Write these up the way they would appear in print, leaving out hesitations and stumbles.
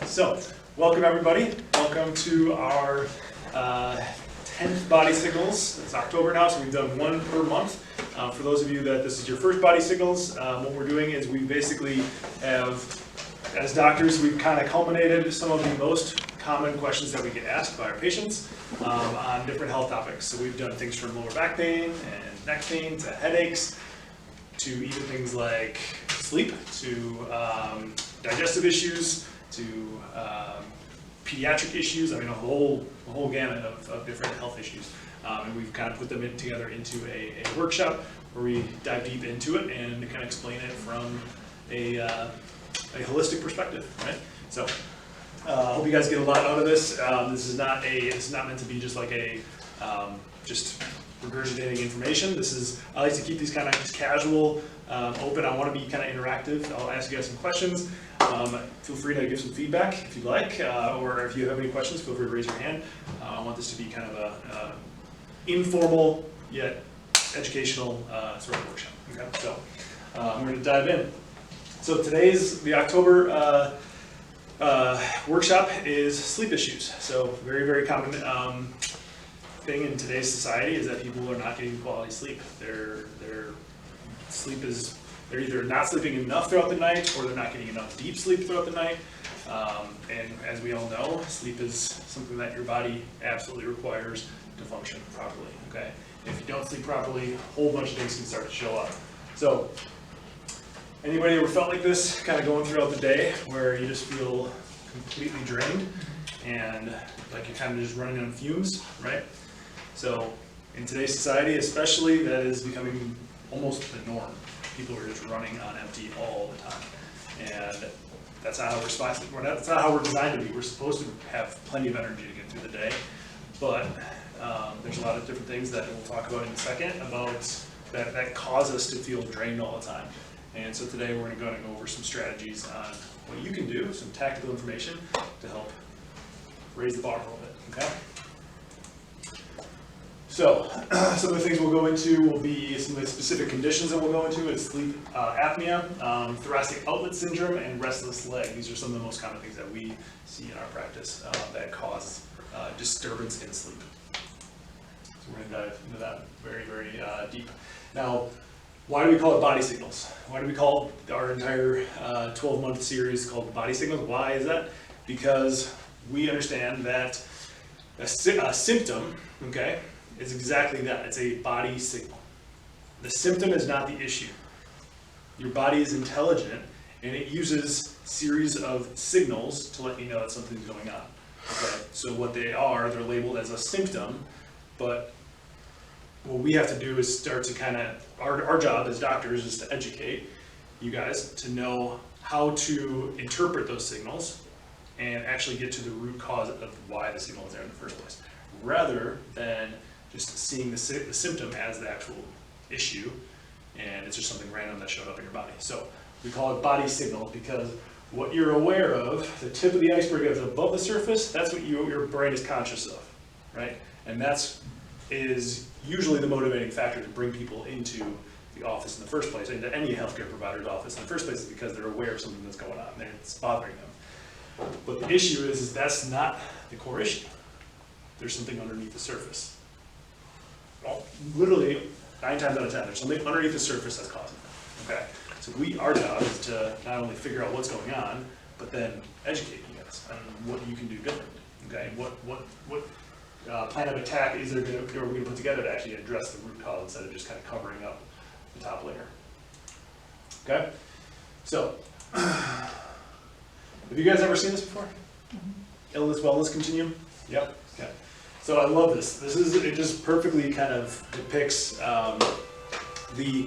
So, welcome everybody. Welcome to our 10th Body Signals. It's October now, so we've done one per month. For those of you that this is your first Body Signals, what we're doing is we basically have, as doctors, we've kind of culminated some of the most common questions that we get asked by our patients on different health topics. So we've done things from lower back pain and neck pain to headaches, to even things like sleep, to digestive issues, to pediatric issues. I mean, a whole gamut of different health issues. And we've kind of put them together into a workshop where we dive deep into it and kind of explain it from a holistic perspective, right? So, I hope you guys get a lot out of this. This is not meant to be just like just regurgitating information. I like to keep these kind of just casual, open. I want to be kind of interactive. I'll ask you guys some questions. Feel free to give some feedback if you'd like, or if you have any questions, feel free to raise your hand. I want this to be kind of a informal yet educational sort of workshop. Okay, so I'm going to dive in. So the October workshop is sleep issues. So very, very common thing in today's society is that people are not getting quality sleep. Their sleep is, they're either not sleeping enough throughout the night or they're not getting enough deep sleep throughout the night. And as we all know, sleep is something that your body absolutely requires to function properly, okay? If you don't sleep properly, a whole bunch of things can start to show up. So, anybody ever felt like this, kind of going throughout the day, where you just feel completely drained and like you're kind of just running on fumes, right? So, in today's society especially, that is becoming almost the norm. People are just running on empty all the time. And that's not how that's not how we're designed to be. We're supposed to have plenty of energy to get through the day. But there's a lot of different things that we'll talk about in a second about that cause us to feel drained all the time. And so today we're going to go over some strategies on what you can do, some tactical information to help raise the bar a little bit, okay? So, some of the things we'll go into will be some of the specific conditions that we'll go into is sleep apnea, thoracic outlet syndrome, and restless leg. These are some of the most common things that we see in our practice that cause disturbance in sleep. So we're going to dive into that very, very deep. Now, why do we call it Body Signals? Why do we call our entire 12-month series called Body Signals? Why is that? Because we understand that a symptom, okay, is exactly that. It's a body signal. The symptom is not the issue. Your body is intelligent and it uses series of signals to let you know that something's going on. Okay? So what they're labeled as a symptom, but what we have to do is start to kind of, our job as doctors is to educate you guys to know how to interpret those signals and actually get to the root cause of why the signal is there in the first place, rather than just seeing the symptom as the actual issue, and it's just something random that showed up in your body. So we call it body signal because what you're aware of, the tip of the iceberg is above the surface, that's what your brain is conscious of, right? And is usually the motivating factor to bring people into the office in the first place, into any healthcare provider's office in the first place, is because they're aware of something that's going on and it's bothering them. But the issue is that's not the core issue. There's something underneath the surface. Well, literally 9 times out of 10, there's something underneath the surface that's causing it. Okay, so our job is to not only figure out what's going on, but then educate you guys on what you can do differently. Okay, what plan of attack are we going to put together to actually address the root cause instead of just kind of covering up the top layer. Okay, so have you guys ever seen this before? Illness wellness continuum. Yep. Okay. So I love this. It just perfectly kind of depicts the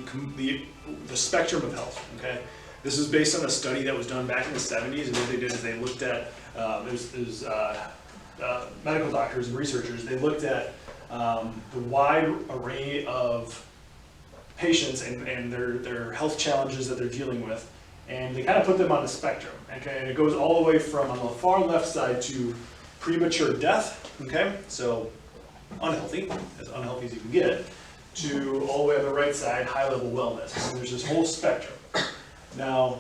spectrum of health. Okay, this is based on a study that was done back in the 70s, and what they did is they looked at there's medical doctors and researchers. They looked at the wide array of patients and their health challenges that they're dealing with, and they kind of put them on a spectrum. Okay, and it goes all the way from on the far left side to premature death. Okay, so unhealthy, as unhealthy as you can get, to all the way on the right side, high-level wellness. So there's this whole spectrum. Now,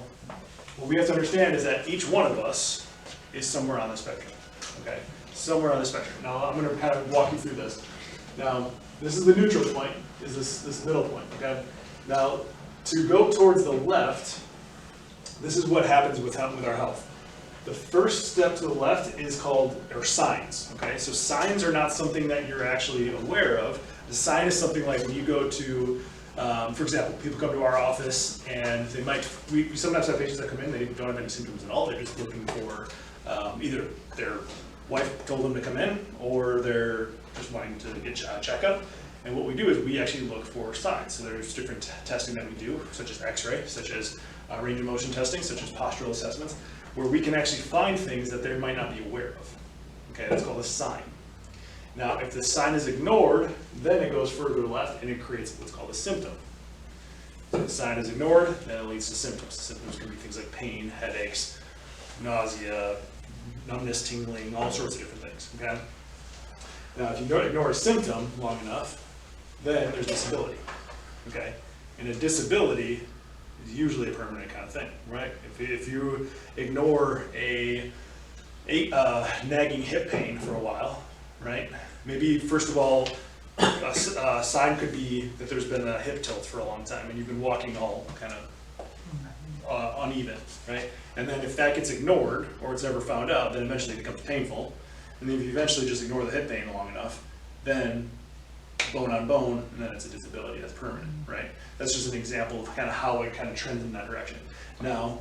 what we have to understand is that each one of us is somewhere on the spectrum, okay? Somewhere on the spectrum. Now, I'm gonna kind of walk you through this. Now, this is the neutral point, is this middle point, okay? Now, to go towards the left, this is what happens with our health. The first step to the left is called, or signs, okay? So signs are not something that you're actually aware of. The sign is something like when you go to, for example, people come to our office and they might, we sometimes have patients that come in, they don't have any symptoms at all, they're just looking for, either their wife told them to come in, or they're just wanting to get a checkup. And what we do is we actually look for signs. So there's different testing that we do, such as x-ray, such as range of motion testing, such as postural assessments, where we can actually find things that they might not be aware of. Okay, that's called a sign. Now, if the sign is ignored, then it goes further left and it creates what's called a symptom. So if the sign is ignored, then it leads to symptoms. Symptoms can be things like pain, headaches, nausea, numbness, tingling, all sorts of different things, okay? Now, if you don't ignore a symptom long enough, then there's disability, okay? And a disability is usually a permanent kind of thing, right? If you ignore a nagging hip pain for a while, right? Maybe, first of all, a sign could be that there's been a hip tilt for a long time and you've been walking all kind of uneven, right? And then if that gets ignored or it's never found out, then eventually it becomes painful. And then if you eventually just ignore the hip pain long enough, then bone on bone, and then it's a disability that's permanent, right? That's just an example of kind of how it kind of trends in that direction. Now,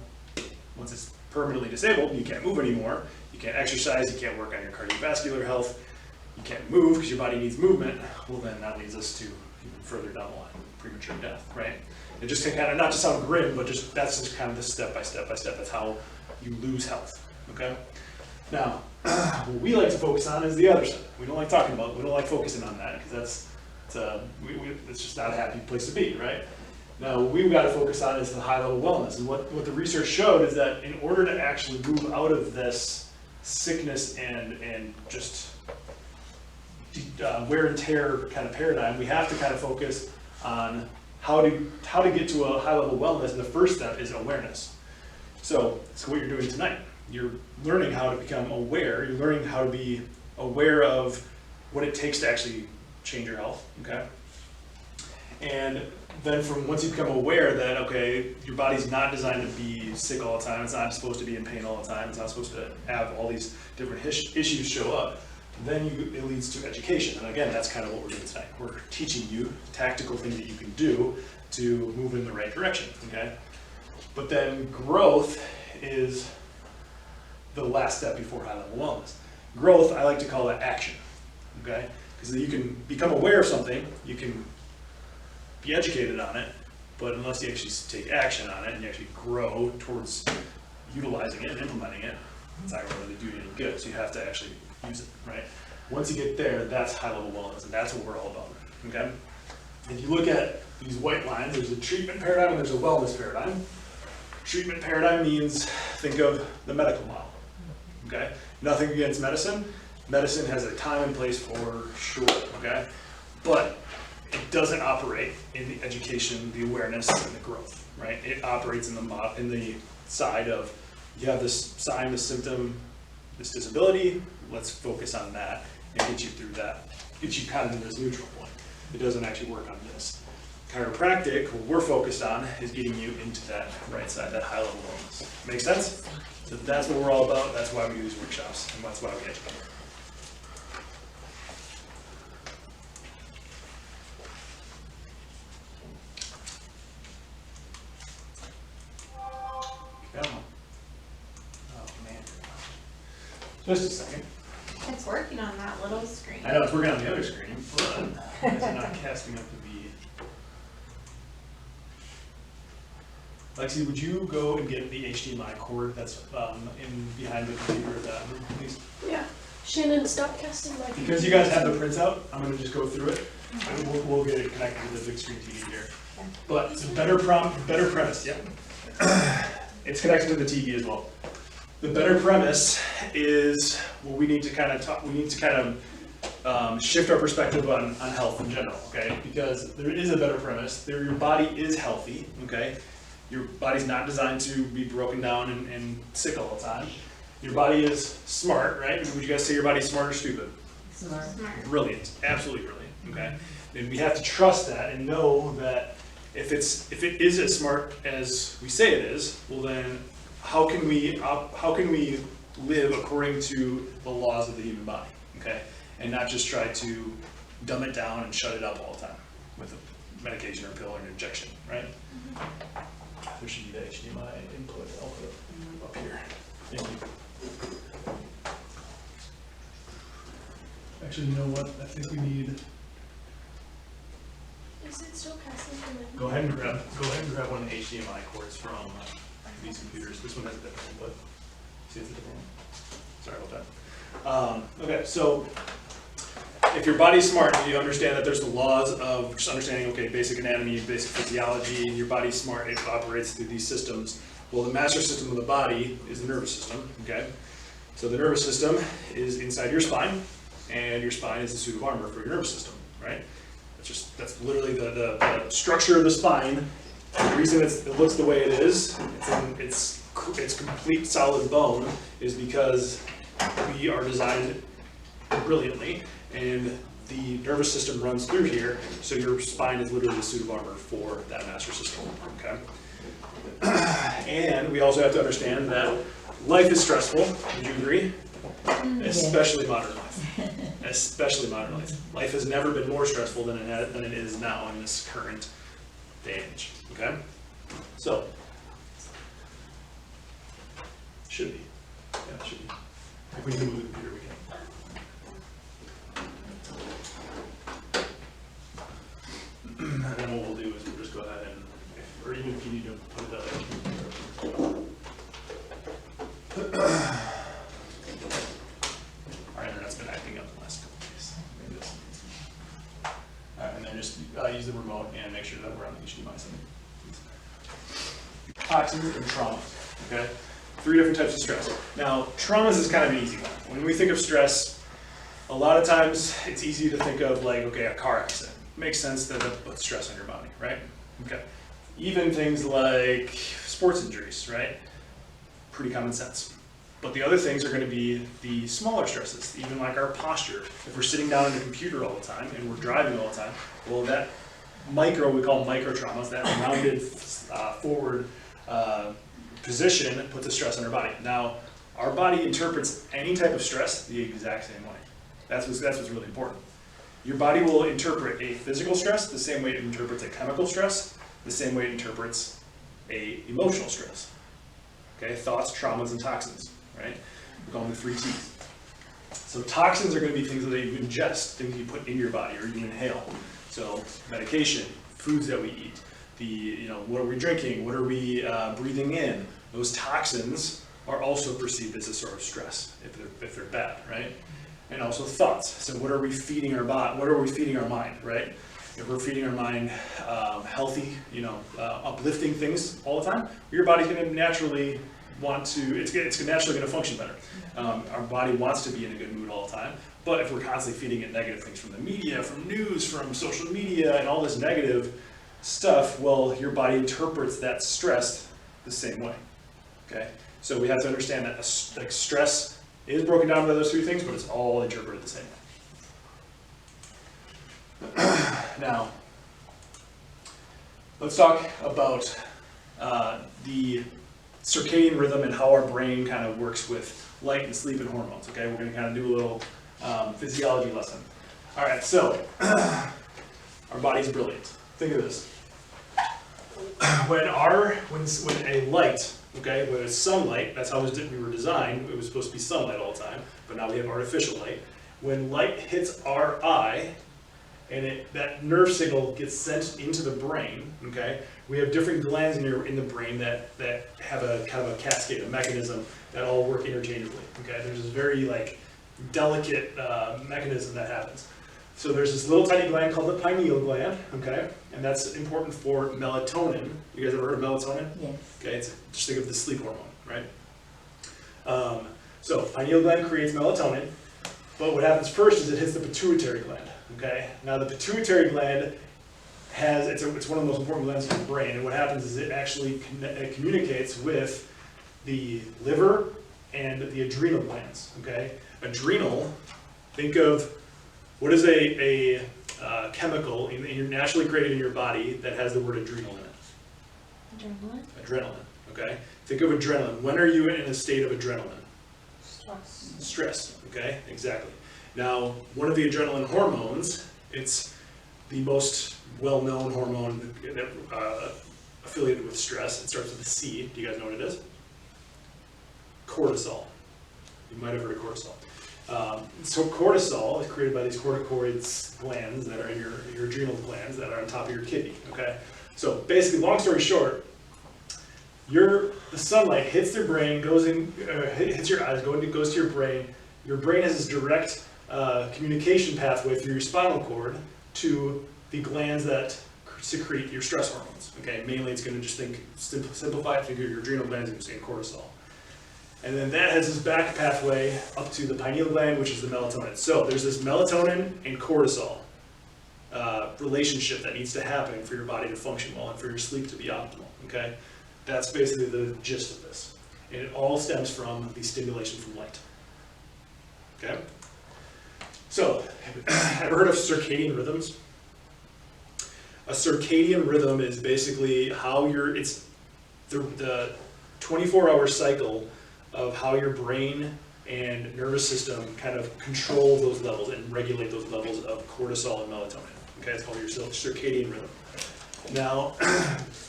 once it's permanently disabled, you can't move anymore, you can't exercise, you can't work on your cardiovascular health, you can't move because your body needs movement, well then that leads us to even further down the line, premature death, right? It just can kind of, not to sound grim, but just that's just kind of the step by step by step, that's how you lose health, okay? Now, what we like to focus on is the other side. We don't like talking about it, we don't like focusing on that because it's just not a happy place to be, right? Now, what we've got to focus on is the high-level wellness. And what the research showed is that in order to actually move out of this sickness and just wear and tear kind of paradigm, we have to kind of focus on how to get to a high-level wellness. And the first step is awareness. So what you're doing tonight, you're learning how to become aware. You're learning how to be aware of what it takes to actually change your health, okay? And then from once you become aware that, okay, your body's not designed to be sick all the time, it's not supposed to be in pain all the time, it's not supposed to have all these different issues show up, then it leads to education. And again, that's kind of what we're doing tonight. We're teaching you tactical things that you can do to move in the right direction, okay? But then growth is the last step before high-level wellness. Growth, I like to call that action, okay? Because you can become aware of something, you can be educated on it, but unless you actually take action on it and you actually grow towards utilizing it and implementing it, it's not really do you any good. So you have to actually use it, right? Once you get there, that's high-level wellness, and that's what we're all about, okay? If you look at these white lines, there's a treatment paradigm and there's a wellness paradigm. Treatment paradigm means, think of the medical model, okay? Nothing against medicine. Medicine has a time and place for sure, okay? But it doesn't operate in the education, the awareness, and the growth, right? It operates in the side of, you have this sign, this symptom, this disability, let's focus on that and get you through that, get you kind of in this neutral point. It doesn't actually work on this. Chiropractic, what we're focused on is getting you into that right side, that high level wellness. Make sense? So that's what we're all about, that's why we do these workshops, and that's why we educate. Just a second. It's working on that little screen. I know it's working on the other screen, but it's not casting up to be. Lexi, would you go and get the HDMI cord that's in behind the computer of that room, please? Yeah. Shannon, stop casting my Because you guys have the printout, I'm going to just go through it. And we'll get it connected to the big screen TV here. But it's a better premise, yeah. It's connected to the TV as well. The better premise is what we need to kind of talk. We need to kind of shift our perspective on health in general, okay? Because there is a better premise. Your body is healthy, okay? Your body's not designed to be broken down and sick all the time. Your body is smart, right? Would you guys say your body's smart or stupid? Smart. Smart. Brilliant, absolutely brilliant, okay? And we have to trust that and know that if it is as smart as we say it is, well then, how can we live according to the laws of the human body, okay? And not just try to dumb it down and shut it up all the time with a medication or pill or an injection, right? There should be the HDMI input, output up here. Thank you. Actually, you know what? I think we need. Is it still casting from my? Go ahead and grab one of the HDMI cords from these computers. This one has a different input. See, it's a different one. Sorry about that. Okay, so if your body's smart, you understand that there's the laws of just understanding, okay, basic anatomy, basic physiology, and your body's smart, it operates through these systems. Well, the master system of the body is the nervous system, okay? So the nervous system is inside your spine, and your spine is the suit of armor for your nervous system, right? That's literally the structure of the spine. The reason it looks the way it is, it's complete solid bone, is because we are designed brilliantly, and the nervous system runs through here, so your spine is literally the suit of armor for that master system, okay? And we also have to understand that life is stressful, would you agree? Especially modern life. Especially modern life. Life has never been more stressful than it is now in this current day and age, okay? So, should be. Yeah, it should be. If we can move the computer, we can. And then what we'll do is we'll just go ahead and, or even if you need to put it up. Our internet's been acting up the last couple of days. Maybe this. Alright, and then just use the remote and make sure that we're on the HDMI side. Toxins and trauma, okay? 3 different types of stress. Now, traumas is kind of an easy one. When we think of stress, a lot of times it's easy to think of like, okay, a car accident. Makes sense that it puts stress on your body, right? Okay. Even things like sports injuries, right? Pretty common sense. But the other things are going to be the smaller stresses, even like our posture. If we're sitting down in a computer all the time and we're driving all the time, well, that we call micro traumas, that rounded forward position puts a stress on our body. Now, our body interprets any type of stress the exact same way. That's what's really important. Your body will interpret a physical stress the same way it interprets a chemical stress, the same way it interprets a emotional stress. Okay, thoughts, traumas, and toxins, right? We call them the 3 T's. So toxins are going to be things that you ingest, things you put in your body or you inhale. So medication, foods that we eat, what are we drinking, what are we breathing in? Those toxins are also perceived as a sort of stress if they're bad, right? And also thoughts. So what are we feeding our body? What are we feeding our mind, right? If we're feeding our mind healthy, uplifting things all the time, your body's going to naturally want to. It's naturally going to function better. Our body wants to be in a good mood all the time. But if we're constantly feeding it negative things from the media, from news, from social media, and all this negative stuff, well, your body interprets that stress the same way. Okay, so we have to understand that stress is broken down by those 3 things, but it's all interpreted the same way. Now, let's talk about the circadian rhythm and how our brain kind of works with light and sleep and hormones. Okay, we're going to kind of do a little physiology lesson. All right, so our body's brilliant. Think of this. When a light, okay, when it's sunlight, that's how we were designed. It was supposed to be sunlight all the time, but now we have artificial light. When light hits our eye, and that nerve signal gets sent into the brain, okay, we have different glands in the brain that have a kind of a cascade, a mechanism that all work interchangeably. Okay, there's this very delicate mechanism that happens. So there's this little tiny gland called the pineal gland, okay, and that's important for melatonin. You guys ever heard of melatonin? Yes. Okay, just think of the sleep hormone, right? So pineal gland creates melatonin, but what happens first is it hits the pituitary gland. Okay, now the pituitary gland it's one of the most important glands in the brain, and what happens is it actually communicates with the liver and the adrenal glands, okay? Adrenal, think of what is a chemical naturally created in your body that has the word adrenal in it? Adrenaline. Adrenaline, okay? Think of adrenaline. When are you in a state of adrenaline? Stress. Stress, okay? Exactly. Now, one of the adrenaline hormones, it's the most well-known hormone that, affiliated with stress. It starts with a C. Do you guys know what it is? Cortisol. You might have heard of cortisol. So cortisol is created by these corticoid glands that are in your adrenal glands that are on top of your kidney, okay? So basically, long story short, the sunlight hits your brain, hits your eyes, goes to your brain. Your brain has this direct communication pathway through your spinal cord to the glands that secrete your stress hormones, okay? Mainly it's gonna just simplify it, think of your adrenal glands and you're saying cortisol. And then that has this back pathway up to the pineal gland, which is the melatonin. So there's this melatonin and cortisol relationship that needs to happen for your body to function well and for your sleep to be optimal, okay? That's basically the gist of this. And it all stems from the stimulation from light, okay? So, ever heard of circadian rhythms? A circadian rhythm is basically how it's the 24-hour cycle of how your brain and nervous system kind of control those levels and regulate those levels of cortisol and melatonin. Okay, it's called your circadian rhythm. Now,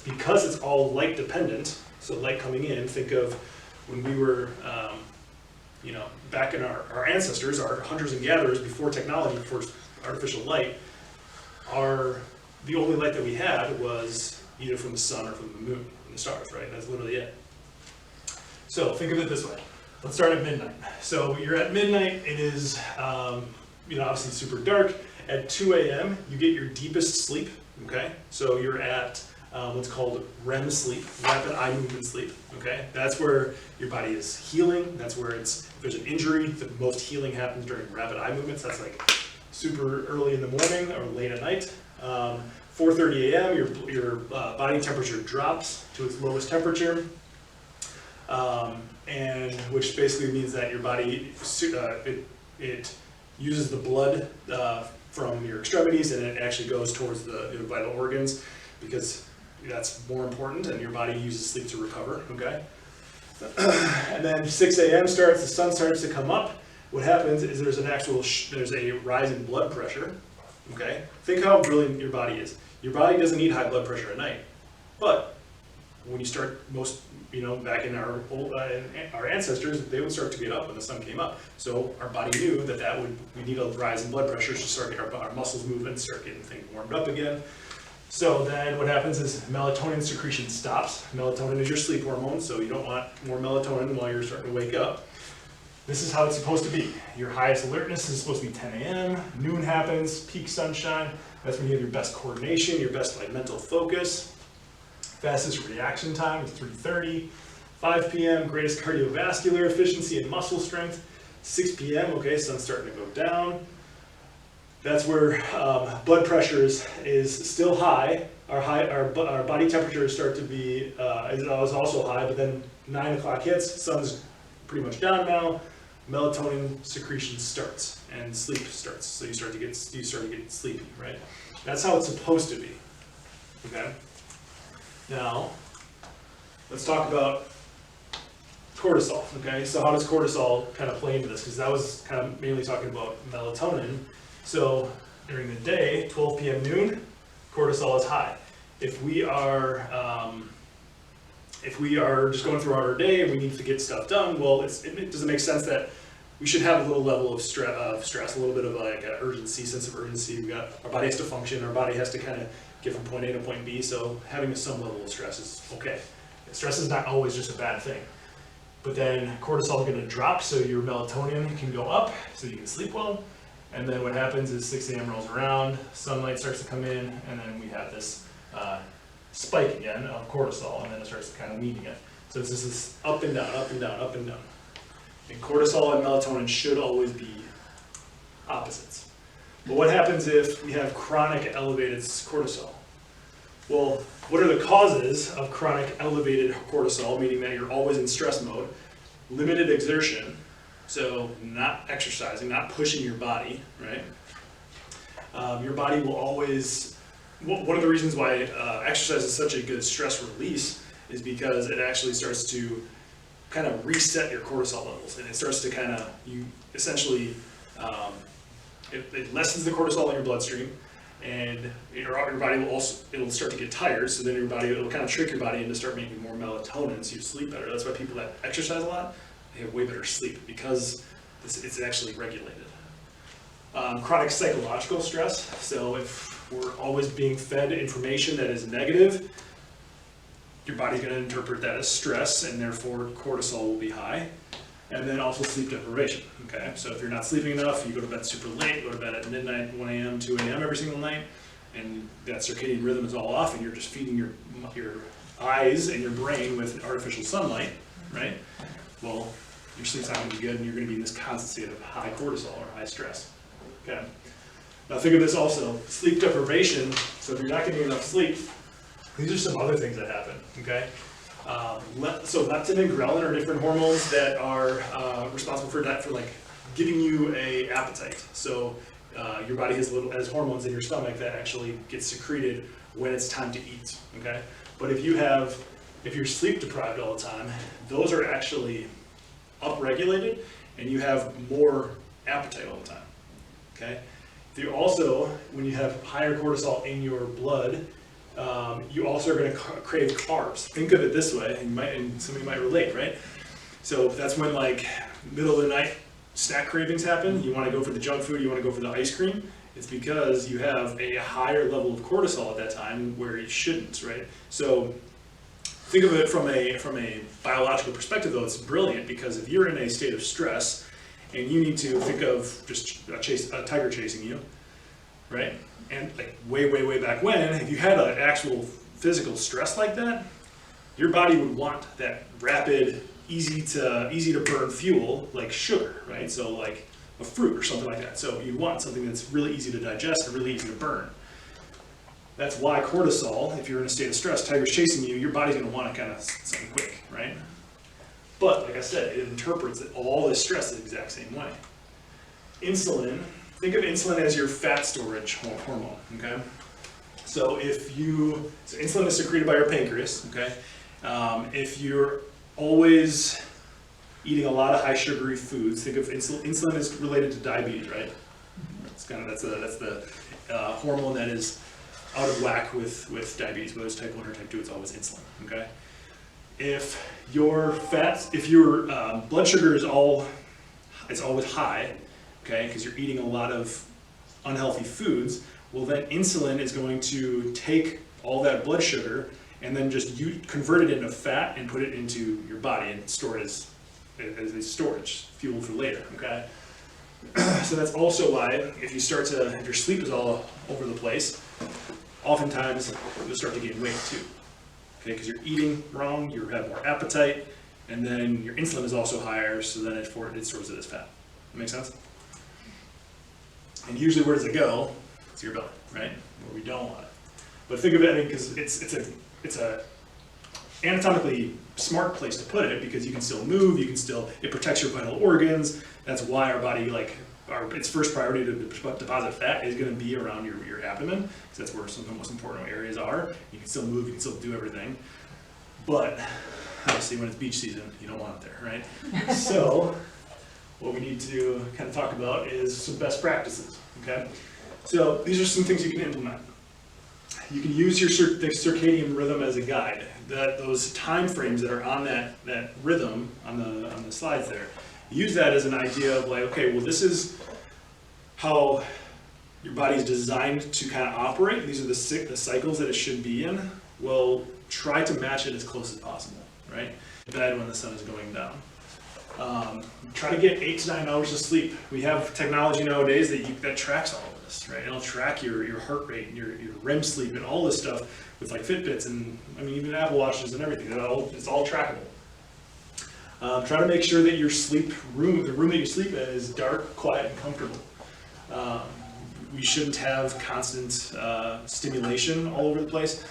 because it's all light dependent, so light coming in, think of when we were, back in our ancestors, our hunters and gatherers, before technology, before artificial light, the only light that we had was either from the sun or from the moon, from the stars, right? That's literally it. So think of it this way. Let's start at midnight. So you're at midnight, it is obviously super dark. At 2 a.m., you get your deepest sleep, okay? So you're at what's called REM sleep, rapid eye movement sleep, okay? That's where your body is healing. That's where if there's an injury, the most healing happens during rapid eye movements. That's like super early in the morning or late at night. 4:30 a.m., your body temperature drops to its lowest temperature. And which basically means that your body, it uses the blood from your extremities and it actually goes towards the vital organs because that's more important and your body uses sleep to recover, okay? And then 6 a.m. starts, the sun starts to come up. What happens is there's a rise in blood pressure, okay? Think how brilliant your body is. Your body doesn't need high blood pressure at night, but when you start back in our ancestors, they would start to get up when the sun came up. So our body knew that we need a rise in blood pressure to start getting our muscles moving, start getting things warmed up again. So then what happens is melatonin secretion stops. Melatonin is your sleep hormone, so you don't want more melatonin while you're starting to wake up. This is how it's supposed to be. Your highest alertness is supposed to be 10 a.m. Noon happens, peak sunshine. That's when you have your best coordination, your best mental focus. Fastest reaction time is 3:30. 5 p.m., greatest cardiovascular efficiency and muscle strength. 6 p.m., okay, sun's starting to go down. That's where blood pressure is still high. Our body temperatures start to be, is also high, but then 9 o'clock hits, sun's pretty much down now. Melatonin secretion starts and sleep starts. So you start to get sleepy, right? That's how it's supposed to be, okay? Now, let's talk about cortisol, okay? So how does cortisol kind of play into this? Because that was kind of mainly talking about melatonin. So during the day, 12 p.m. noon, cortisol is high. If we are just going throughout our day and we need to get stuff done, well, it doesn't make sense that we should have a little level of stress, a little bit of like an urgency, sense of urgency. Our body has to function, our body has to kind of get from point A to point B, so having some level of stress is okay. Stress is not always just a bad thing. But then cortisol is going to drop, so your melatonin can go up, so you can sleep well. And then what happens is 6 a.m. rolls around, sunlight starts to come in, and then we have this spike again of cortisol, and then it starts to kind of meet again. So it's just this up and down, up and down, up and down. And cortisol and melatonin should always be opposites. But what happens if we have chronic elevated cortisol? Well, what are the causes of chronic elevated cortisol, meaning that you're always in stress mode? limited exertion, so not exercising, not pushing your body, right? Your body will always, one of the reasons why exercise is such a good stress release is because it actually starts to kind of reset your cortisol levels, and it starts to kind of, you essentially, it lessens the cortisol in your bloodstream, and your body will also, it'll start to get tired, so then your body, it'll kind of trick your body into start making more melatonin, so you sleep better. That's why people that exercise a lot, they have way better sleep, because it's actually regulated. Chronic psychological stress, so if we're always being fed information that is negative, your body's going to interpret that as stress, and therefore cortisol will be high. And then also sleep deprivation, okay? So if you're not sleeping enough, you go to bed super late, go to bed at midnight, 1 a.m., 2 a.m. every single night, and that circadian rhythm is all off, and you're just feeding your eyes and your brain with artificial sunlight, right? Well, your sleep's not going to be good, and you're going to be in this constant state of high cortisol or high stress, okay? Now think of this also, sleep deprivation, so if you're not getting enough sleep, these are some other things that happen, okay? So leptin and ghrelin are different hormones that are responsible for that, for like giving you a appetite. So your body has hormones in your stomach that actually get secreted when it's time to eat, okay? But if you're sleep deprived all the time, those are actually upregulated, and you have more appetite all the time, okay? If you also, when you have higher cortisol in your blood, you also are going to crave carbs. Think of it this way, and somebody might relate, right? So that's when like middle of the night snack cravings happen. You want to go for the junk food, you want to go for the ice cream. It's because you have a higher level of cortisol at that time where you shouldn't, right? So think of it from a biological perspective, though. It's brilliant, because if you're in a state of stress and you need to think of just a tiger chasing you, right? And like way back when, if you had an actual physical stress like that, your body would want that rapid, easy to burn fuel like sugar, right? So like a fruit or something like that. So you want something that's really easy to digest and really easy to burn. That's why cortisol, if you're in a state of stress, tiger's chasing you, your body's going to want to kind of something quick, right? But like I said, it interprets all this stress the exact same way. Insulin. Think of insulin as your fat storage hormone, okay? So insulin is secreted by your pancreas, okay? If you're always eating a lot of high sugary foods, think of insulin is related to diabetes, right? It's that's the hormone that is out of whack with diabetes, whether it's type 1 or type 2, it's always insulin, okay? If your blood sugar is always high, okay, because you're eating a lot of unhealthy foods, well then insulin is going to take all that blood sugar and then just convert it into fat and put it into your body and store it as a storage fuel for later, okay? So that's also why if your sleep is all over the place, oftentimes you'll start to gain weight too, okay, because you're eating wrong, you have more appetite, and then your insulin is also higher, so then it stores it as fat. That make sense? And usually where does it go? It's your belly, right? Where we don't want it. But think of it, because it's a anatomically smart place to put it, because you can still move, it protects your vital organs. That's why our body, its first priority to deposit fat is going to be around your abdomen, because that's where some of the most important areas are. You can still move, you can still do everything. But obviously when it's beach season, you don't want it there, right? So what we need to kind of talk about is some best practices, okay? So these are some things you can implement. You can use the circadian rhythm as a guide. Those time frames that are on that rhythm on the slides there, use that as an idea of like, okay, well this is how your body's designed to kind of operate. These are the cycles that it should be in. Well, try to match it as close as possible, right? Bed when the sun is going down. Try to get 8 to 9 hours of sleep. We have technology nowadays that tracks all of this, right? It'll track your heart rate and your REM sleep and all this stuff with like Fitbits and even Apple Watches and everything. It's all trackable. Try to make sure that your the room that you sleep in, is dark, quiet, and comfortable. We shouldn't have constant stimulation all over the place.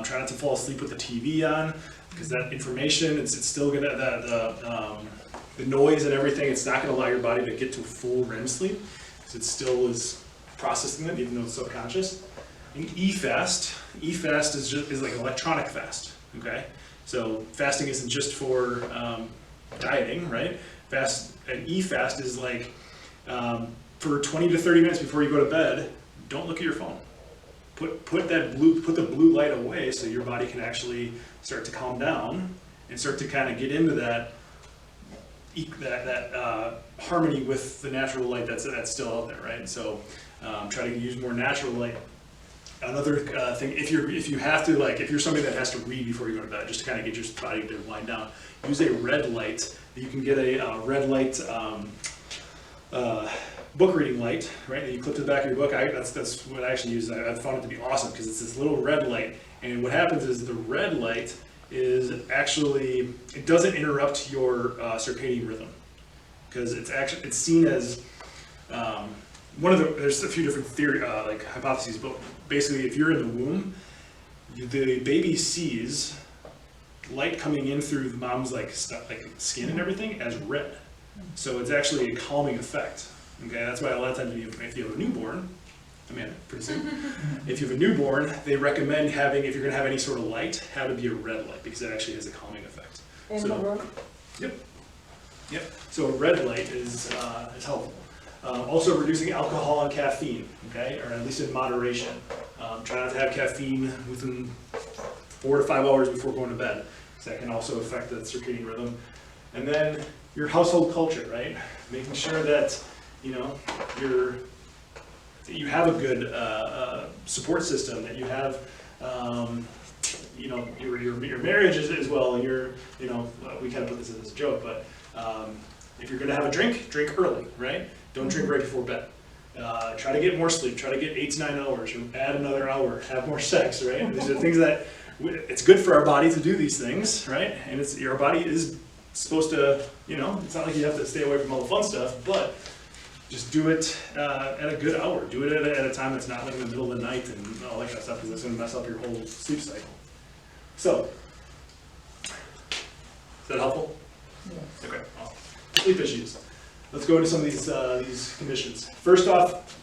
Try not to fall asleep with the TV on, because that information, it's still gonna, the noise and everything, it's not gonna allow your body to get to full REM sleep, because it still is processing it, even though it's subconscious. And E-fast is like electronic fast, okay? So fasting isn't just for dieting, right? And E-fast is like, for 20 to 30 minutes before you go to bed, don't look at your phone. Put the blue light away so your body can actually start to calm down and start to kind of get into that harmony with the natural light that's still out there, right? So try to use more natural light. Another thing, if you're somebody that has to read before you go to bed, just to kind of get your body to wind down, use a red light. You can get a red light book reading light, right? That you clip to the back of your book. That's what I actually use. I found it to be awesome because it's this little red light, and what happens is the red light is actually, it doesn't interrupt your circadian rhythm, because it's seen as there's a few different like hypotheses, but basically if you're in the womb, the baby sees light coming in through the mom's like skin and everything as red. So it's actually a calming effect. Okay, that's why a lot of times if you have a newborn, Amanda, pretty soon. If you have a newborn, they recommend having, if you're going to have any sort of light, have it be a red light, because it actually has a calming effect. In the room? Yep. So a red light is helpful. Also reducing alcohol and caffeine, okay, or at least in moderation. Try not to have caffeine within 4 to 5 hours before going to bed, because that can also affect the circadian rhythm. And then your household culture, right? Making sure that, you know, you have a good support system, that you have, you know, your marriage as well, and you know, we kind of put this in as a joke, but if you're gonna have a drink early, right? Don't drink right before bed. Try to get more sleep, try to get 8 to 9 hours, or add another hour, have more sex, right? These are things that, it's good for our body to do these things, right? And your body is supposed to, you know, it's not like you have to stay away from all the fun stuff, but just do it at a good hour. Do it at a time that's not like in the middle of the night and all that kind of stuff, because that's going to mess up your whole sleep cycle. So, is that helpful? Yes. Okay, awesome. Sleep issues. Let's go into some of these conditions. First off,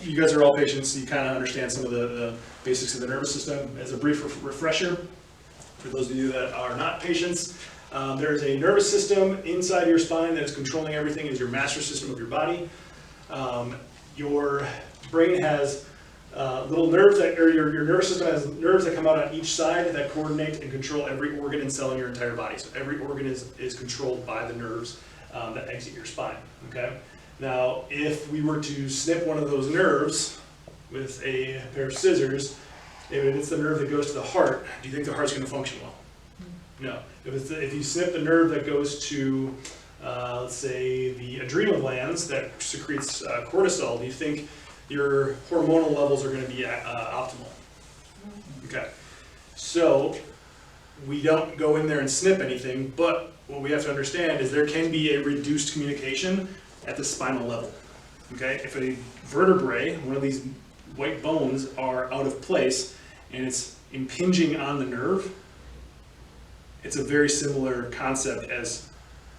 you guys are all patients, so you kind of understand some of the basics of the nervous system. As a brief refresher, for those of you that are not patients, there is a nervous system inside your spine that is controlling everything. It is your master system of your body. Your brain has little nerves or your nervous system has nerves that come out on each side that coordinate and control every organ and cell in your entire body. So every organ is controlled by the nerves that exit your spine. Okay. Now, if we were to snip one of those nerves with a pair of scissors, if it's the nerve that goes to the heart, do you think the heart's going to function well? No. If you snip the nerve that goes to, let's say, the adrenal glands that secretes cortisol, do you think your hormonal levels are going to be optimal? Okay. So we don't go in there and snip anything, but what we have to understand is there can be a reduced communication at the spinal level. Okay. If a vertebrae, one of these white bones, are out of place and it's impinging on the nerve, it's a very similar concept as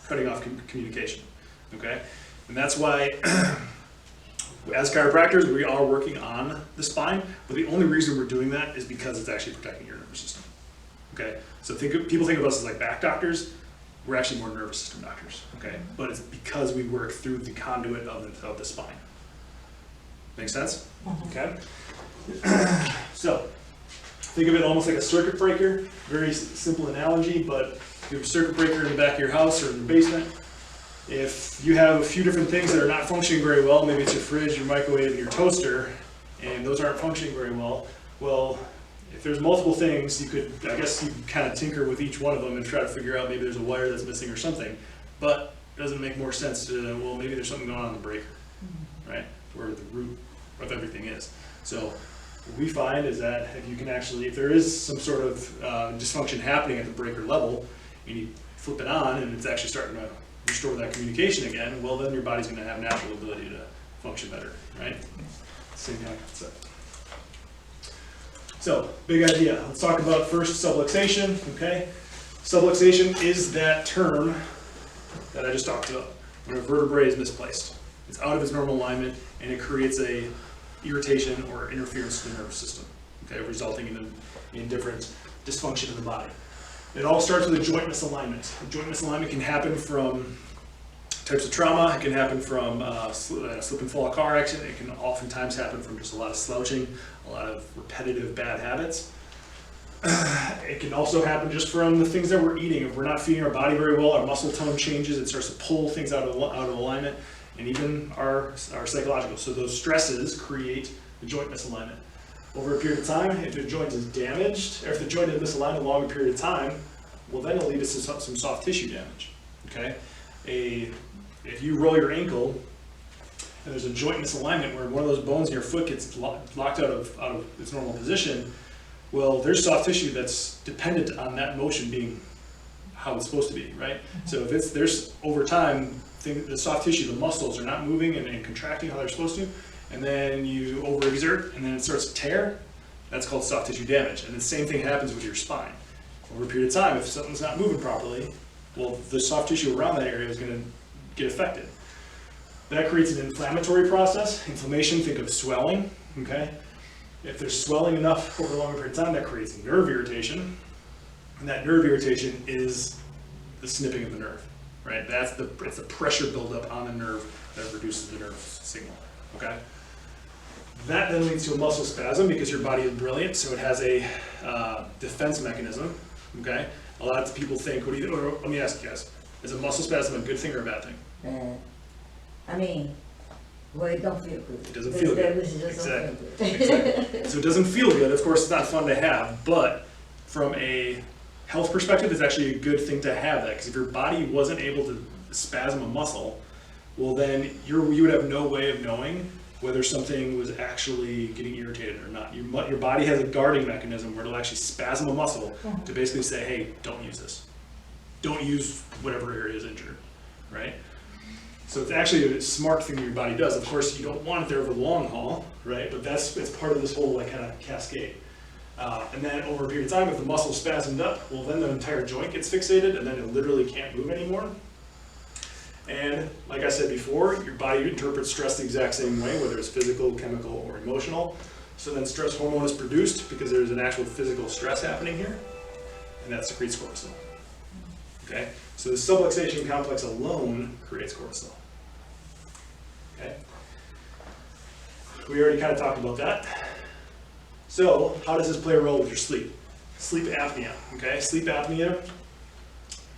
cutting off communication, okay? And that's why, as chiropractors, we are working on the spine, but the only reason we're doing that is because it's actually protecting your nervous system, okay? So people think of us as like back doctors. We're actually more nervous system doctors, okay? But it's because we work through the conduit of the spine. Make sense? Okay? So, think of it almost like a circuit breaker. Very simple analogy, but you have a circuit breaker in the back of your house or in the basement. If you have a few different things that are not functioning very well, maybe it's your fridge, your microwave, and your toaster, and those aren't functioning very well, if there's multiple things, you could kind of tinker with each one of them and try to figure out maybe there's a wire that's missing or something. But it doesn't make more sense to, well, maybe there's something going on in the breaker, right? Where the root of everything is. So what we find is that if there is some sort of dysfunction happening at the breaker level, and you flip it on and it's actually starting to restore that communication again, well, then your body's going to have natural ability to function better, right? Same kind of concept. So, big idea. Let's talk about first subluxation, okay? Subluxation is that term that I just talked about, when a vertebrae is misplaced. It's out of its normal alignment, and it creates a irritation or interference to the nervous system, okay, resulting in different dysfunction in the body. It all starts with a joint misalignment. A joint misalignment can happen from types of trauma. It can happen from slip and fall car accident. It can oftentimes happen from just a lot of slouching, a lot of repetitive bad habits. It can also happen just from the things that we're eating. If we're not feeding our body very well, our muscle tone changes. It starts to pull things out of alignment, and even our psychological. So those stresses create the joint misalignment. Over a period of time, if the joint is damaged, or if the joint is misaligned a longer period of time, well, then it'll lead to some soft tissue damage. Okay, if you roll your ankle and there's a joint misalignment where one of those bones in your foot gets locked out of its normal position, well, there's soft tissue that's dependent on that motion being how it's supposed to be, right? So if there's over time, the soft tissue, the muscles are not moving and contracting how they're supposed to, and then you overexert and then it starts to tear, that's called soft tissue damage. And the same thing happens with your spine. Over a period of time, if something's not moving properly, well, the soft tissue around that area is going to get affected. That creates an inflammatory process. Inflammation, think of swelling, okay? If there's swelling enough over a longer period of time, that creates nerve irritation. And that nerve irritation is the snipping of the nerve, right? It's the pressure buildup on the nerve that reduces the nerve signal, okay? That then leads to a muscle spasm because your body is brilliant, so it has a defense mechanism, okay? A lot of people think, let me ask you guys, is a muscle spasm a good thing or a bad thing? Well, it don't feel good. It doesn't feel good. Exactly. Exactly. So it doesn't feel good. Of course, it's not fun to have, but from a health perspective, it's actually a good thing to have that, because if your body wasn't able to spasm a muscle, well then you would have no way of knowing whether something was actually getting irritated or not. Your body has a guarding mechanism where it'll actually spasm a muscle to basically say, hey, don't use this. Don't use whatever area is injured, right? So it's actually a smart thing that your body does. Of course, you don't want it there for the long haul, right? But it's part of this whole like kind of cascade. And then over a period of time, if the muscle spasmed up, well then the entire joint gets fixated and then it literally can't move anymore. And like I said before, your body interprets stress the exact same way, whether it's physical, chemical, or emotional. So then stress hormone is produced because there's an actual physical stress happening here, and that secretes cortisol. Okay? So the subluxation complex alone creates cortisol. Okay? We already kind of talked about that. So how does this play a role with your sleep? Sleep apnea, okay? Sleep apnea,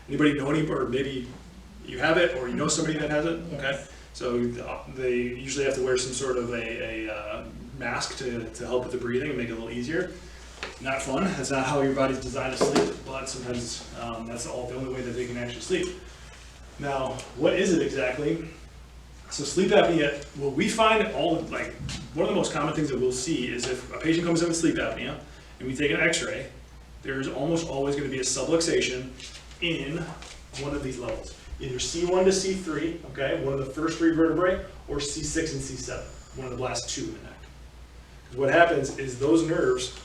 anybody know anybody, or maybe you have it, or you know somebody that has it, okay? Yes. So they usually have to wear some sort of a mask to help with the breathing and make it a little easier. Not fun, that's not how your body's designed to sleep, but sometimes that's the only way that they can actually sleep. Now, what is it exactly? So sleep apnea, what we find one of the most common things that we'll see is if a patient comes in with sleep apnea and we take an x-ray, there's almost always going to be a subluxation in one of these levels. Either C1 to C3, okay, one of the first three vertebrae, or C6 and C7, one of the last two in the neck. Because what happens is those nerves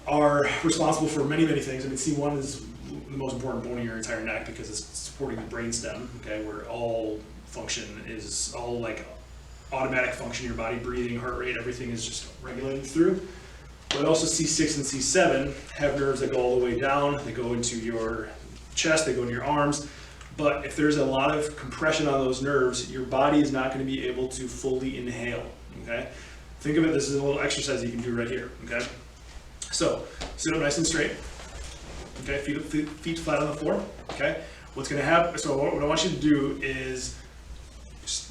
are responsible for many, many things. I mean, C1 is the most important bone in your entire neck because it's supporting the brainstem, okay, where all function is all like automatic function, your body breathing, heart rate, everything is just regulated through. But also C6 and C7 have nerves that go all the way down, they go into your chest, they go into your arms. But if there's a lot of compression on those nerves, your body is not going to be able to fully inhale, okay? Think of it, this is a little exercise you can do right here, okay? So, sit up nice and straight, okay? Feet flat on the floor, okay? What's going to happen, so what I want you to do is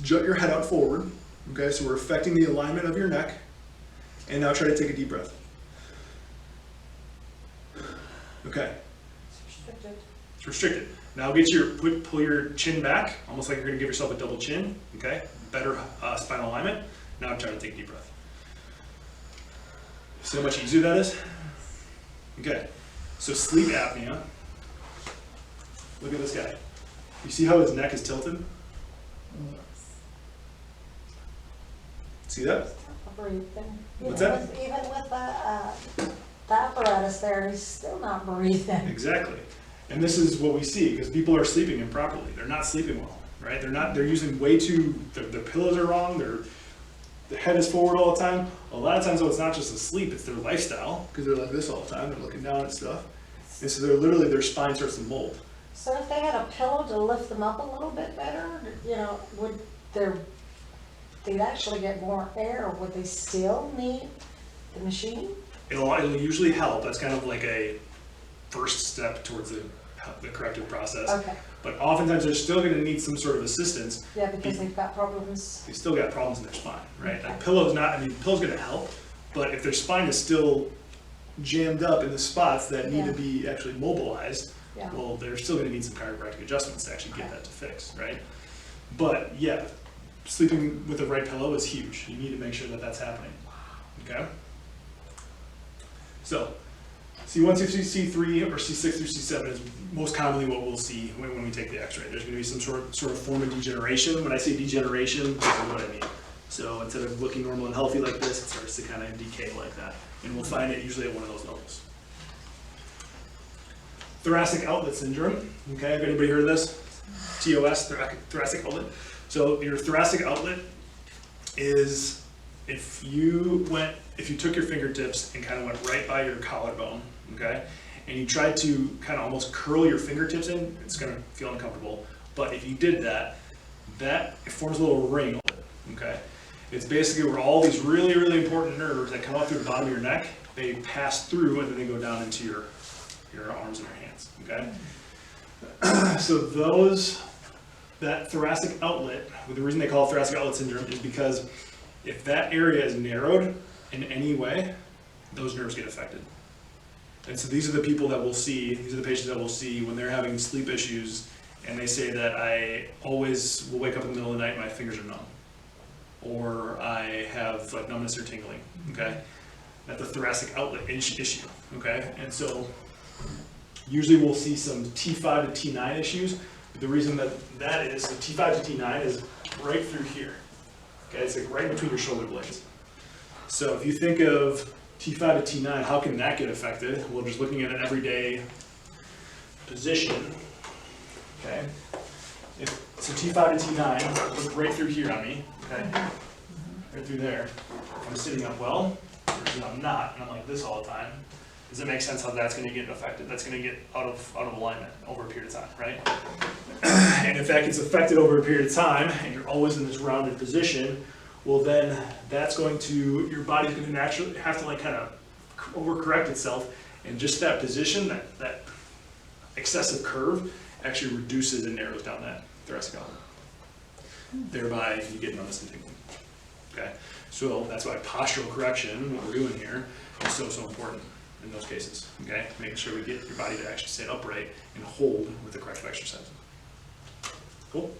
jut your head out forward, okay? So we're affecting the alignment of your neck, and now try to take a deep breath. Okay. It's restricted. Now pull your chin back, almost like you're going to give yourself a double chin, okay? Better spinal alignment. Now I'm trying to take a deep breath. See how much easier that is? Okay, so sleep apnea. Look at this guy. You see how his neck is tilted? Yes. See that? Breathing. What's that? Even with the apparatus there, he's still not breathing. Exactly. And this is what we see, because people are sleeping improperly. They're not sleeping well, right? They're using way too, their pillows are wrong, the head is forward all the time. A lot of times though, it's not just the sleep, it's their lifestyle, because they're like this all the time, they're looking down at stuff. And so they're literally, their spine starts to mold. So if they had a pillow to lift them up a little bit better, you know, would they'd actually get more air, or would they still need the machine? It'll usually help. That's kind of like a first step towards the corrective process. Okay, But oftentimes they're still gonna need some sort of assistance. yeah, because they've got problems. They still got problems in their spine, right? Okay. Like pillow's not, I mean, pillow's gonna help, but if their spine is still jammed up in the spots that need to Yeah. be actually mobilized, Yeah. well, they're still gonna need some chiropractic adjustments to actually get Okay. that to fix, right? But yeah, sleeping with the right pillow is huge. You need to make sure that that's happening, okay? So, C1 through C3 or C6 through C7 is most commonly what we'll see when we take the x-ray. There's gonna be some sort of form of degeneration. When I say degeneration, this is what I mean. So instead of looking normal and healthy like this, it starts to kind of decay like that. And we'll find it usually at one of those levels. Thoracic outlet syndrome, okay, have anybody heard of this? TOS, thoracic outlet. So your thoracic outlet is if you took your fingertips and kind of went right by your collarbone, okay, and you tried to kind of almost curl your fingertips in, it's gonna feel uncomfortable. But if you did that, it forms a little ring, okay? It's basically where all these really, really important nerves that come up through the bottom of your neck, they pass through and then they go down into your arms and your hands, okay? So that thoracic outlet, the reason they call it thoracic outlet syndrome is because if that area is narrowed in any way, those nerves get affected. And so these are the people that we'll see, these are the patients that we'll see when they're having sleep issues and they say that I always will wake up in the middle of the night and my fingers are numb. Or I have like numbness or tingling, okay? That's a thoracic outlet issue, okay? And so usually we'll see some T5 to T9 issues. The reason that is, the T5 to T9 is right through here, okay? It's like right between your shoulder blades. So if you think of T5 to T9, how can that get affected? Well, just looking at an everyday position, okay? So T5 to T9, look right through here on me, okay? Right through there. If I'm sitting up well, versus I'm not, and I'm like this all the time, does it make sense how that's gonna get affected? That's gonna get out of alignment over a period of time, right? And if that gets affected over a period of time, and you're always in this rounded position, well then that's going to, your body's gonna naturally have to like kind of overcorrect itself, and just that position, that excessive curve actually reduces and narrows down that thoracic outlet. Thereby you get numbness and tingling, okay? So that's why postural correction, what we're doing here, is so important in those cases, okay? Making sure we get your body to actually sit upright and hold with the corrective exercise. Cool?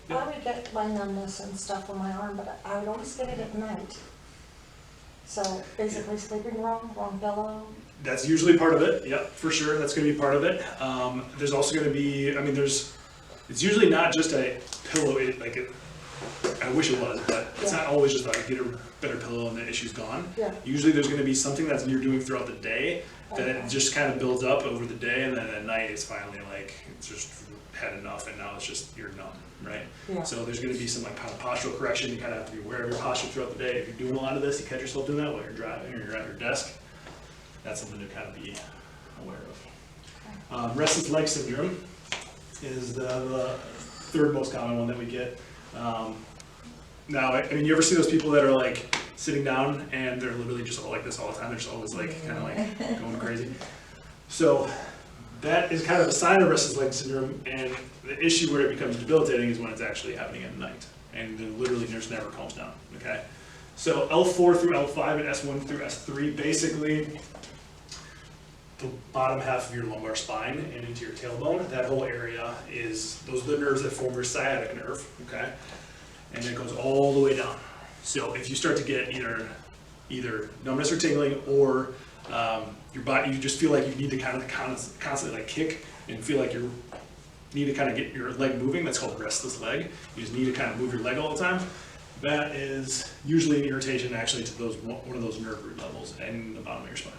I would get my numbness and stuff on my arm, but I would always get it at night. So basically sleeping wrong pillow. That's usually part of it, yep, for sure, that's gonna be part of it. There's also gonna be, I mean, it's usually not just a pillow, I wish it was, but it's not always just like get a better pillow and the issue's gone. Yeah. Usually there's gonna be something that you're doing throughout the day that it just kind of builds up over the day, and then at night it's finally like, it's just had enough and now it's just, you're numb, right? Yeah. So there's gonna be some like postural correction, you kind of have to be aware of your posture throughout the day. If you're doing a lot of this, you catch yourself doing that while you're driving or you're at your desk, that's something to kind of be aware of. Restless leg syndrome is the third most common one that we get. Now, I mean, you ever see those people that are like sitting down and they're literally just all like this all the time? They're just always like kind of like going crazy. So that is kind of a sign of restless leg syndrome, and the issue where it becomes debilitating is when it's actually happening at night, and then literally just never calms down, okay? So L4 through L5 and S1 through S3, basically the bottom half of your lumbar spine and into your tailbone, that whole area those are the nerves that form your sciatic nerve, okay? And it goes all the way down. So if you start to get either numbness or tingling, or your body, you just feel like you need to kind of constantly like kick and feel like you need to kind of get your leg moving, that's called restless leg. You just need to kind of move your leg all the time. That is usually an irritation actually to one of those nerve root levels in the bottom of your spine.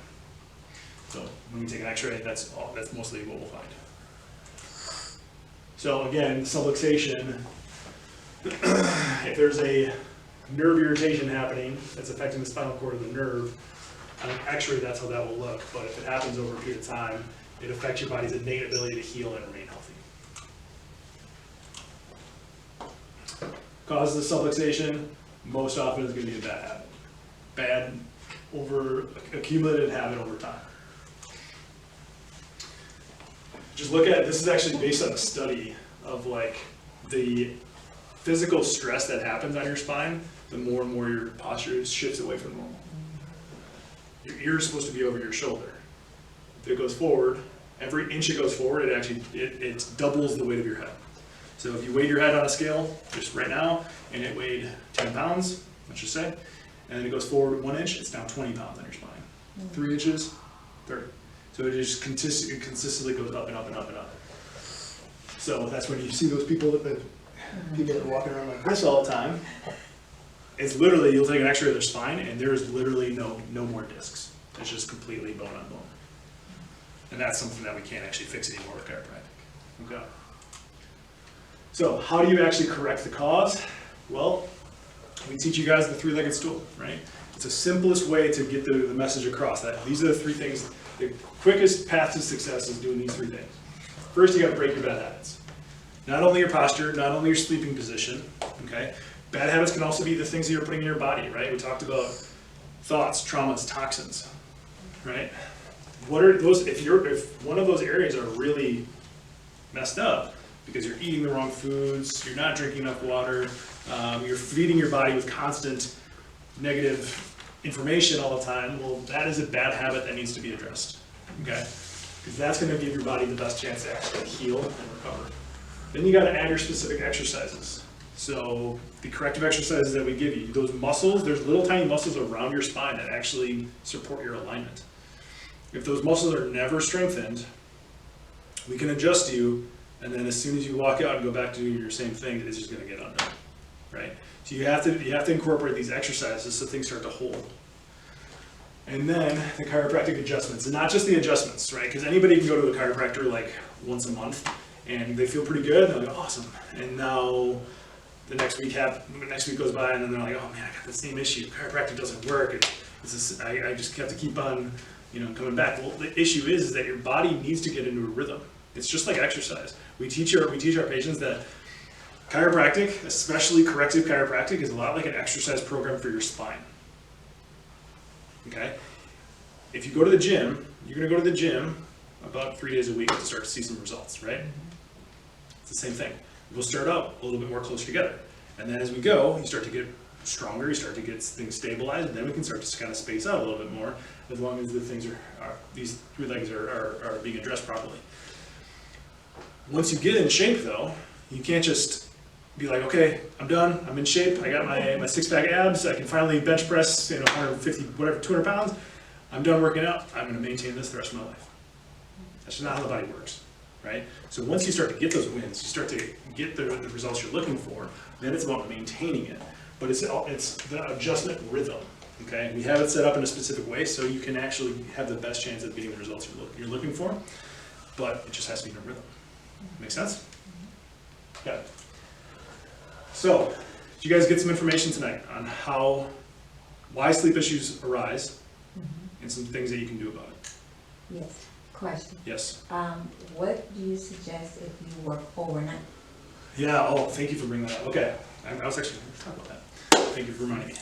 So when we take an x-ray, that's mostly what we'll find. So again, subluxation, if there's a nerve irritation happening that's affecting the spinal cord of the nerve, on an x-ray, that's how that will look. But if it happens over a period of time, it affects your body's innate ability to heal and remain healthy. Causes of subluxation, most often is going to be a bad habit. Bad, accumulated habit over time. Just look at, this is actually based on a study of like the physical stress that happens on your spine, the more and more your posture shifts away from normal. Your ear is supposed to be over your shoulder. If it goes forward, every inch it goes forward, it doubles the weight of your head. So if you weighed your head on a scale just right now, and it weighed 10 pounds, let's just say, and then it goes forward 1 inch, it's now 20 pounds on your spine. 3 inches, 30. So it just consistently goes up and up and up and up. So that's when you see those people that are walking around like this all the time. It's literally, you'll take an x-ray of their spine and there's literally no more discs. It's just completely bone on bone. And that's something that we can't actually fix anymore with chiropractic. Okay. So how do you actually correct the cause? Well, we teach you guys the three-legged stool, right? It's the simplest way to get the message across. That these are the three things, the quickest path to success is doing these three things. First, you gotta break your bad habits. Not only your posture, not only your sleeping position, okay? Bad habits can also be the things that you're putting in your body, right? We talked about thoughts, traumas, toxins, right? What are those, if one of those areas are really messed up, because you're eating the wrong foods, you're not drinking enough water, you're feeding your body with constant negative information all the time, well, that is a bad habit that needs to be addressed, okay? Because that's gonna give your body the best chance to actually heal and recover. Then you gotta add your specific exercises. So the corrective exercises that we give you, those muscles, there's little tiny muscles around your spine that actually support your alignment. If those muscles are never strengthened, we can adjust you, and then as soon as you walk out and go back to doing your same thing, it's just gonna get undone, right? So you have to incorporate these exercises so things start to hold. And then the chiropractic adjustments, and not just the adjustments, right? Because anybody can go to a chiropractor like once a month, and they feel pretty good, and they're like, awesome. And now the next week goes by, and then they're like, oh man, I got the same issue. Chiropractic doesn't work. I just have to keep on, coming back. Well, the issue is that your body needs to get into a rhythm. It's just like exercise. We teach our patients that chiropractic, especially corrective chiropractic, is a lot like an exercise program for your spine. Okay? If you go to the gym, you're going to go to the gym about 3 days a week to start to see some results, right? It's the same thing. We'll start out a little bit more close together. And then as we go, you start to get stronger, you start to get things stabilized, and then we can start to kind of space out a little bit more as long as the things these three legs are being addressed properly. Once you get in shape though, you can't just be like, okay, I'm done, I'm in shape, I got my six-pack abs, I can finally bench press 150, whatever, 200 pounds, I'm done working out, I'm gonna maintain this the rest of my life. That's just not how the body works, right? So once you start to get those wins, you start to get the results you're looking for, then it's about maintaining it. But it's the adjustment rhythm, okay? We have it set up in a specific way so you can actually have the best chance of getting the results you're looking for, but it just has to be in a rhythm. Make sense? Yeah. So, did you guys get some information tonight on why sleep issues arise and some things that you can do about it? Yes. Question. Yes. What do you suggest if you work overnight? Yeah, oh, thank you for bringing that up. Okay, I was actually going to talk about that. Thank you for reminding me.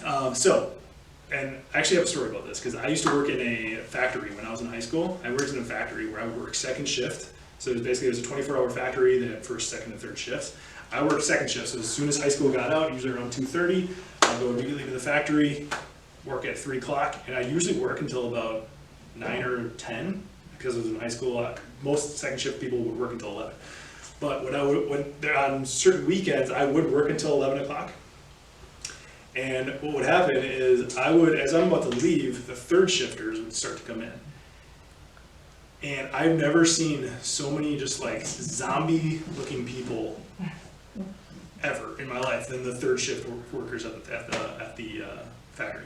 And I actually have a story about this because I used to work in a factory when I was in high school. I worked in a factory where I would work second shift. So it was a 24-hour factory that had first, second, and third shifts. I worked second shift, so as soon as high school got out, usually around 2:30, I'd go immediately to the factory, work at 3 o'clock, and I usually work until about 9 or 10 because I was in high school. Most second shift people would work until 11. But on certain weekends, I would work until 11 o'clock. And what would happen is as I'm about to leave, the third shifters would start to come in. And I've never seen so many just like zombie looking people ever in my life than the third shift workers at the factory.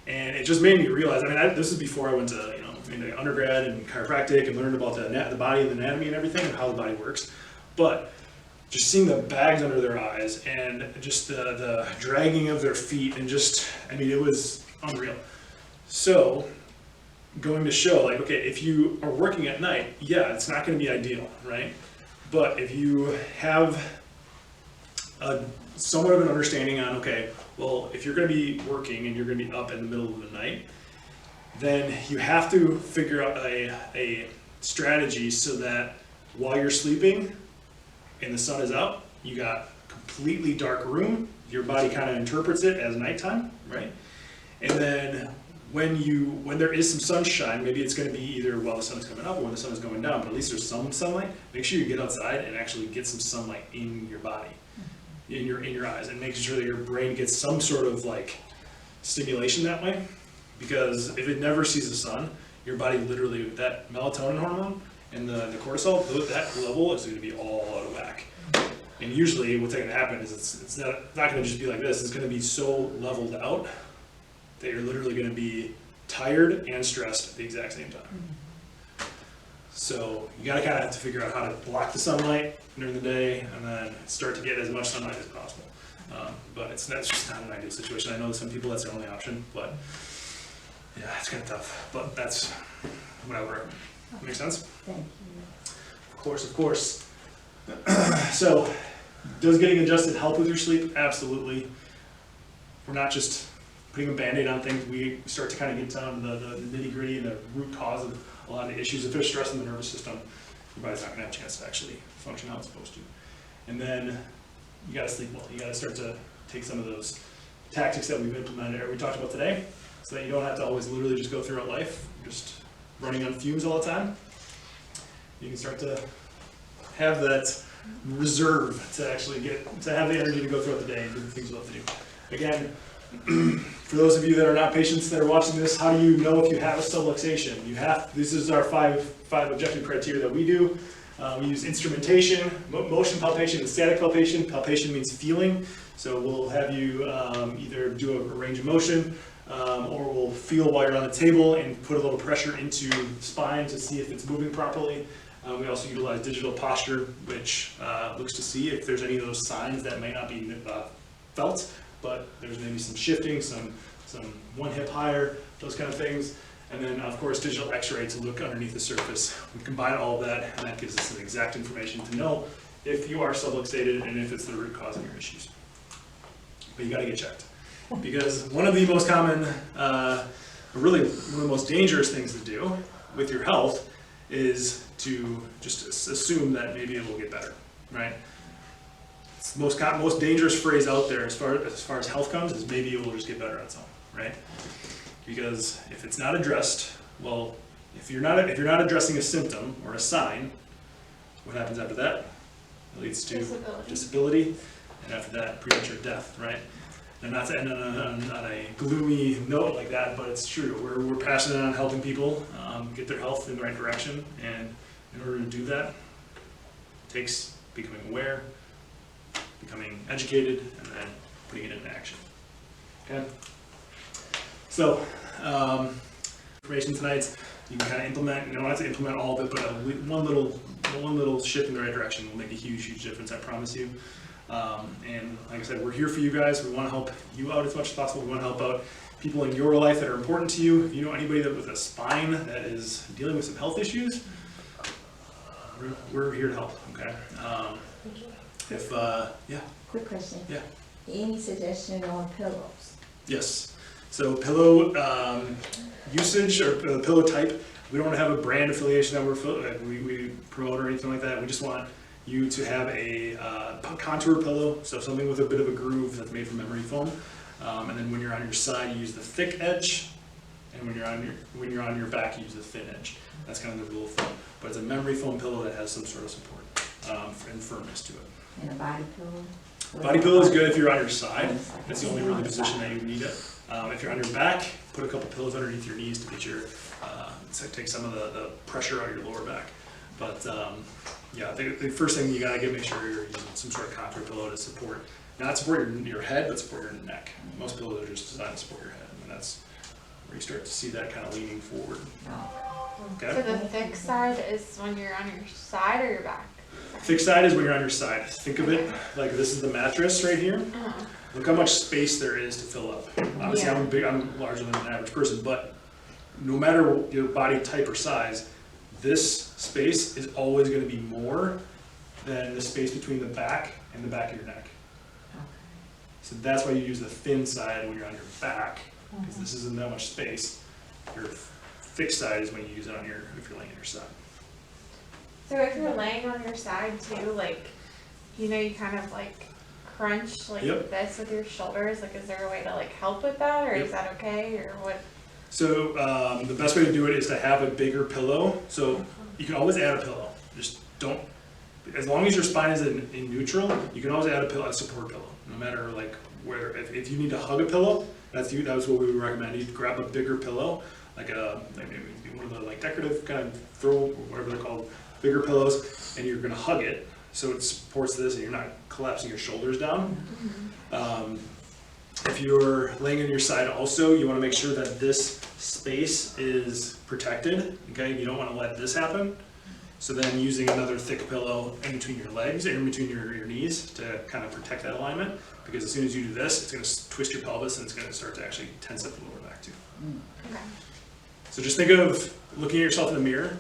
And it just made me realize, this is before I went to in undergrad in chiropractic and learned about the body and the anatomy and everything and how the body works. But just seeing the bags under their eyes and just the dragging of their feet and just, I mean, it was unreal. So going to show, like, okay, if you are working at night, yeah, it's not going to be ideal, right? But if you have somewhat of an understanding on, okay, well, if you're going to be working and you're going to be up in the middle of the night, then you have to figure out a strategy so that while you're sleeping and the sun is out, you got completely dark room, your body kind of interprets it as nighttime, right? And then when there is some sunshine, maybe it's going to be either while the sun is coming up or when the sun is going down, but at least there's some sunlight. Make sure you get outside and actually get some sunlight in your body, in your eyes, and make sure that your brain gets some sort of like stimulation that way. Because if it never sees the sun, your body literally, that melatonin hormone and the cortisol, that level is going to be all out of whack. And usually what's going to happen is it's not going to just be like this. It's going to be so leveled out that you're literally going to be tired and stressed at the exact same time. So you got to kind of have to figure out how to block the sunlight during the day and then start to get as much sunlight as possible. But that's just not an ideal situation. I know some people that's their only option, but yeah, it's kind of tough. But that's what I would recommend. Make sense? Thank you. Of course. So, does getting adjusted help with your sleep? Absolutely. We're not just putting a Band-Aid on things. We start to kind of get down to the nitty-gritty and the root cause of a lot of the issues. If there's stress in the nervous system, your body's not going to have a chance to actually function how it's supposed to. And then you got to sleep well. You got to start to take some of those tactics that we've implemented or we talked about today, so that you don't have to always literally just go throughout life just running on fumes all the time. You can start to have that reserve to actually have the energy to go throughout the day and do the things you love to do. Again, for those of you that are not patients that are watching this, how do you know if you have a subluxation? This is our five objective criteria that we do. We use instrumentation, motion palpation, and static palpation. Palpation means feeling, so we'll have you either do a range of motion, or we'll feel while you're on the table and put a little pressure into the spine to see if it's moving properly. We also utilize digital posture, which looks to see if there's any of those signs that may not be felt, but there's maybe some shifting, some one hip higher, those kind of things. And then, of course, digital x-ray to look underneath the surface. We combine all of that, and that gives us some exact information to know if you are subluxated and if it's the root cause of your issues. But you gotta get checked. Because one of the most common, really one of the most dangerous things to do with your health is to just assume that maybe it will get better, right? It's the most dangerous phrase out there as far as health comes is maybe it will just get better on its own, right? Because if it's not addressed, well, if you're not addressing a symptom or a sign, what happens after that? It leads to disability, and after that, premature death, right? And not to end on a gloomy note like that, but it's true. We're passionate on helping people get their health in the right direction, and in order to do that, it takes becoming aware, becoming educated, and then putting it into action. Okay? So, information tonight, you can kind of implement, you don't have to implement all of it, but one little shift in the right direction will make a huge, huge difference, I promise you. And like I said, we're here for you guys. We want to help you out as much as possible. We want to help out people in your life that are important to you. If you know anybody with a spine that is dealing with some health issues, we're here to help, okay? Yeah. Quick question. Yeah. Any suggestion on pillows? Yes. So pillow usage or pillow type, we don't have a brand affiliation that we promote or anything like that. We just want you to have a contour pillow, so something with a bit of a groove that's made from memory foam. And then when you're on your side, you use the thick edge, and when you're on your back, you use the thin edge. That's kind of the rule of thumb. But it's a memory foam pillow that has some sort of support and firmness to it. And a body pillow? Body pillow is good if you're on your side. That's the only really position that you need it. If you're on your back, put a couple pillows underneath your knees to get take some of the pressure out of your lower back. But yeah, the first thing you gotta make sure you're using some sort of contour pillow to support, not support your head, but support your neck. Most pillows are just designed to support your head, and that's where you start to see that kind of leaning forward. Oh. So Okay? the thick side is when you're on your side or your back? Thick side is when you're on your side. Think of it like this is the mattress right here. Uh-huh. Look how much space there is to fill up. Obviously, I'm larger than an average person, but no matter your body type or size, this space is always gonna be more than the space between the back and the back of your neck. So that's why you use the thin side when you're on your back, because this isn't that much space. Your thick side is when you use it on if you're laying on your side. So if you're laying on your side too, like, you know, you kind of like crunch like Yep. this with your shoulders, like is there a way to like help with that, or Yep. is that okay, or what? So the best way to do it is to have a bigger pillow. So you can always add a pillow. Just don't, as long as your spine is in neutral, you can always add a pillow, a support pillow. No matter like where, if you need to hug a pillow, that's what we would recommend. You grab a bigger pillow, like maybe one of the like decorative kind of throw, whatever they're called, bigger pillows, and you're gonna hug it so it supports this and you're not collapsing your shoulders down. If you're laying on your side also, you wanna make sure that this space is protected, okay? You don't wanna let this happen. So then using another thick pillow in between your legs, in between your knees to kind of protect that alignment, because as soon as you do this, it's gonna twist your pelvis and it's gonna start to actually tense up the lower back too. Okay. So just think of looking at yourself in the mirror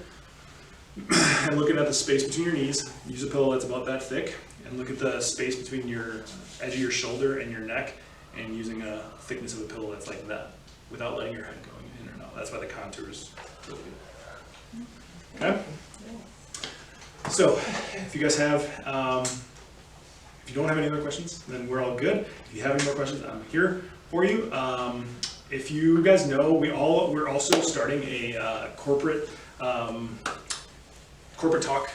and looking at the space between your knees. Use a pillow that's about that thick, and look at the space between your edge of your shoulder and your neck, and using a thickness of a pillow that's like that, without letting your head going in or out. That's why the contour is really good. Okay? So, if you guys have, if you don't have any other questions, then we're all good. If you have any more questions, I'm here for you. If you guys know, we're also starting a corporate talk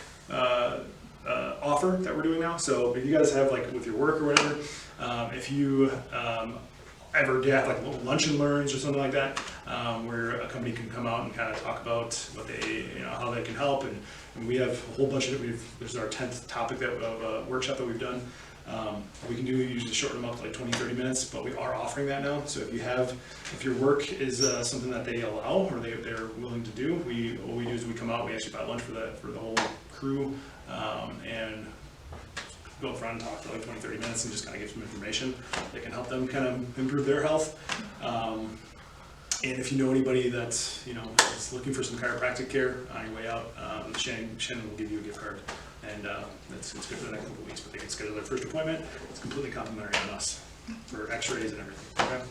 offer that we're doing now. So if you guys have like with your work or whatever, if you ever have like little lunch and learns or something like that, where a company can come out and kind of talk about what they, how they can help, and we have a whole bunch of it. This is our 10th topic of a workshop that we've done. We can usually shorten them up to like 20-30 minutes, but we are offering that now. So if your work is something that they allow or they're willing to do, what we do is we come out, we actually buy lunch for the whole crew, and go in front and talk for like 20-30 minutes and just kind of give some information that can help them kind of improve their health. And if you know anybody that's is looking for some chiropractic care on your way out, Shannon will give you a gift card, and it's good for the next couple of weeks. But they can schedule their first appointment. It's completely complimentary on us for X-rays and everything. Okay?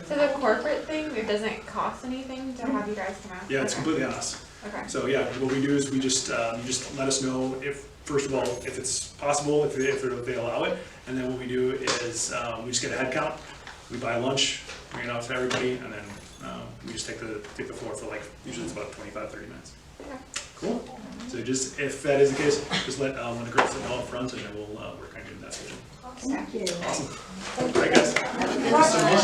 So the corporate thing, it doesn't cost anything to have you guys come out? Yeah, it's Okay. completely on us. Okay. So yeah, what we do is we just you just let us know if, first of all, if it's possible, if they allow it, and then what we do is we just get a head count. We buy lunch, bring it out to everybody, and then we just take the floor for like, usually it's about 25-30 minutes. Okay. Cool. So just, if that is the case, just let the girls know up front, and then we'll work on getting that scheduled. Thank you. Awesome. Thank All you. right, guys. Thank you so much.